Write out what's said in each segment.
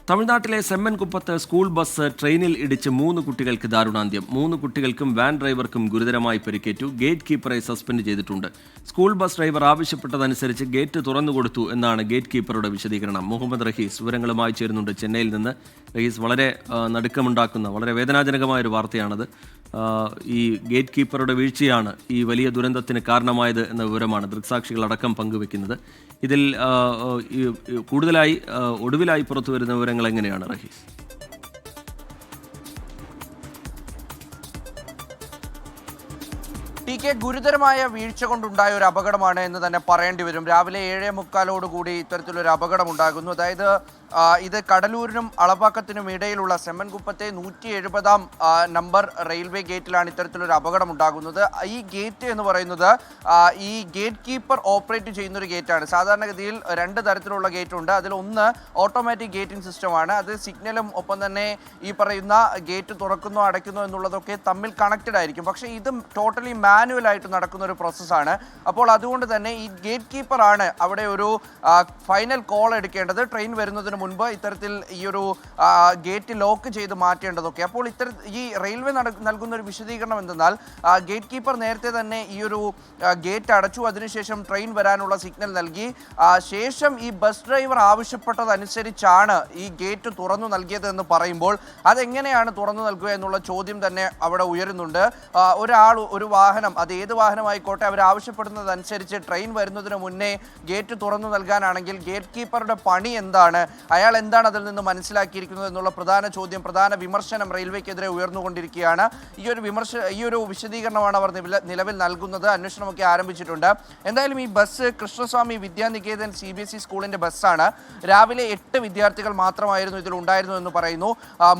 തമിഴ്നാട്ടിലെ സെമ്മൻകുപ്പത്ത് school bus ട്രെയിനിൽ ഇടിച്ച് 3 കുട്ടികൾക്ക് ദാരുണാന്ത്യം. 3 കുട്ടികൾക്കും വാൻ ഡ്രൈവർക്കും ഗുരുതരമായി പരിക്കേറ്റു. ഗേറ്റ് കീപ്പറെ സസ്പെൻഡ് ചെയ്തിട്ടുണ്ട്. സ്കൂൾ ബസ് ഡ്രൈവർ ആവശ്യപ്പെട്ടതനുസരിച്ച് ഗേറ്റ് തുറന്നുകൊടുത്തു എന്നാണ് ഗേറ്റ് കീപ്പറുടെ വിശദീകരണം. മുഹമ്മദ് റഹീസ് വിവരങ്ങളുമായി ചേരുന്നുണ്ട് ചെന്നൈയിൽ നിന്ന്. റഹീസ്, വളരെ നടുക്കമുണ്ടാക്കുന്ന, വളരെ വേദനാജനകമായൊരു വാർത്തയാണത്. ഈ ഗേറ്റ് കീപ്പറുടെ വീഴ്ചയാണ് ഈ വലിയ ദുരന്തത്തിന് കാരണമായത് എന്ന വിവരമാണ് ദൃക്സാക്ഷികളടക്കം പങ്കുവെക്കുന്നത്. ഇതിൽ ഒടുവിലായി പുറത്തു വരുന്ന വിവരങ്ങൾ എങ്ങനെയാണ് റഹീസ്? ഗുരുതരമായ വീഴ്ച കൊണ്ടുണ്ടായ ഒരു അപകടമാണ് എന്ന് തന്നെ പറയേണ്ടി വരും. രാവിലെ 7:45 ഇത്തരത്തിലൊരു അപകടം ഉണ്ടാകുന്നു. അതായത് ഇത് കടലൂരിനും അളവാക്കത്തിനും ഇടയിലുള്ള സെമ്മൻകുപ്പത്തെ 170 നമ്പർ റെയിൽവേ ഗേറ്റിലാണ് ഇത്തരത്തിലൊരു അപകടം ഉണ്ടാകുന്നത്. ഈ ഗേറ്റ് എന്ന് പറയുന്നത് ഈ ഗേറ്റ് കീപ്പർ ഓപ്പറേറ്റ് ചെയ്യുന്നൊരു ഗേറ്റാണ്. സാധാരണഗതിയിൽ 2 തരത്തിലുള്ള ഗേറ്റ് ഉണ്ട്. അതിലൊന്ന് ഓട്ടോമാറ്റിക് ഗേറ്റിംഗ് സിസ്റ്റമാണ്. അത് സിഗ്നലും ഒപ്പം തന്നെ ഈ പറയുന്ന ഗേറ്റ് തുറക്കുന്നോ അടയ്ക്കുന്നോ എന്നുള്ളതൊക്കെ തമ്മിൽ കണക്റ്റഡ് ആയിരിക്കും. പക്ഷേ ഇത് ടോട്ടലി മാനുവലായിട്ട് നടക്കുന്ന ഒരു പ്രോസസ്സാണ്. അപ്പോൾ അതുകൊണ്ട് തന്നെ ഈ ഗേറ്റ് കീപ്പറാണ് അവിടെ ഒരു ഫൈനൽ കോൾ എടുക്കേണ്ടത്. ട്രെയിൻ വരുന്നതിന് മുൻപ് ഇത്തരത്തിൽ ഈ ഒരു ഗേറ്റ് ലോക്ക് ചെയ്ത് മാറ്റേണ്ടതൊക്കെ. അപ്പോൾ ഈ റെയിൽവേ നൽകുന്ന ഒരു വിശദീകരണം എന്തെന്നാൽ ഗേറ്റ് കീപ്പർ നേരത്തെ തന്നെ ഈ ഒരു ഗേറ്റ് അടച്ചു. അതിനുശേഷം ട്രെയിൻ വരാനുള്ള സിഗ്നൽ നൽകി. ശേഷം ഈ ബസ് ഡ്രൈവർ ആവശ്യപ്പെട്ടതനുസരിച്ചാണ് ഈ ഗേറ്റ് തുറന്നു നൽകിയത് എന്ന് പറയുമ്പോൾ അതെങ്ങനെയാണ് തുറന്നു നൽകുക എന്നുള്ള ചോദ്യം തന്നെ അവിടെ ഉയരുന്നുണ്ട്. ഒരു വാഹനം, അത് ഏത് വാഹനമായിക്കോട്ടെ, അവർ ആവശ്യപ്പെടുന്നതനുസരിച്ച് ട്രെയിൻ വരുന്നതിന് മുന്നേ ഗേറ്റ് തുറന്നു നൽകാനാണെങ്കിൽ ഗേറ്റ് കീപ്പറുടെ പണി എന്താണ്, അയാൾ എന്താണ് അതിൽ നിന്ന് മനസ്സിലാക്കിയിരിക്കുന്നത് എന്നുള്ള പ്രധാന ചോദ്യം, പ്രധാന വിമർശനം റെയിൽവേക്കെതിരെ ഉയർന്നുകൊണ്ടിരിക്കുകയാണ്. ഈ ഒരു വിശദീകരണമാണ് അവർ നിലവിൽ നൽകുന്നത്. അന്വേഷണമൊക്കെ ആരംഭിച്ചിട്ടുണ്ട്. എന്തായാലും ഈ ബസ് കൃഷ്ണസ്വാമി വിദ്യാനികേതൻ CBSE സ്കൂളിന്റെ ബസ്സാണ്. രാവിലെ 8 വിദ്യാർത്ഥികൾ മാത്രമായിരുന്നു ഇതിൽ ഉണ്ടായിരുന്നു എന്ന് പറയുന്നു.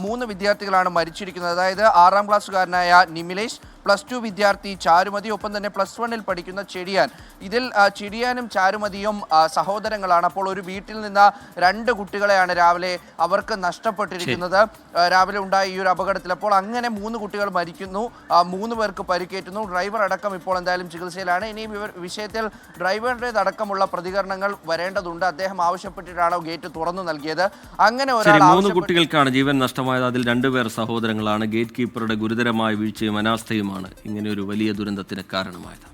3 വിദ്യാർത്ഥികളാണ് മരിച്ചിരിക്കുന്നത്. അതായത് 6ാം ക്ലാസ്സുകാരനായ നിമിലേഷ്, +2 വിദ്യാർത്ഥി ചാരുമതി, ഒപ്പം തന്നെ +1 പഠിക്കുന്ന ചെടിയാൻ. ഇതിൽ ചെടിയാനും ചാരുമതിയും സഹോദരങ്ങളാണ്. അപ്പോൾ ഒരു വീട്ടിൽ നിന്ന് 2 കുട്ടികളെയാണ് രാവിലെ അവർക്ക് നഷ്ടപ്പെട്ടിരിക്കുന്നത് രാവിലെ ഉണ്ടായ ഈ ഒരു അപകടത്തിൽ. അപ്പോൾ അങ്ങനെ 3 കുട്ടികൾ മരിക്കുന്നു, 3 പേർക്ക് പരിക്കേറ്റുന്നു. ഡ്രൈവർ അടക്കം ഇപ്പോൾ എന്തായാലും ചികിത്സയിലാണ്. ഇനി വിഷയത്തിൽ ഡ്രൈവറുടേതടക്കമുള്ള പ്രതികരണങ്ങൾ വരേണ്ടതുണ്ട്. അദ്ദേഹം ആവശ്യപ്പെട്ടിട്ടാണോ ഗേറ്റ് തുറന്നു നൽകിയത്? അങ്ങനെ 3 കുട്ടികൾക്കാണ് ജീവൻ നഷ്ടമായത്. അതിൽ 2 പേർ സഹോദരങ്ങളാണ്. ഗേറ്റ് കീപ്പറുടെ ഗുരുതരമായ വീഴ്ചയും അനാസ്ഥയുമാണ് ഇങ്ങനെയൊരു വലിയ ദുരന്തത്തിന് കാരണമായത്.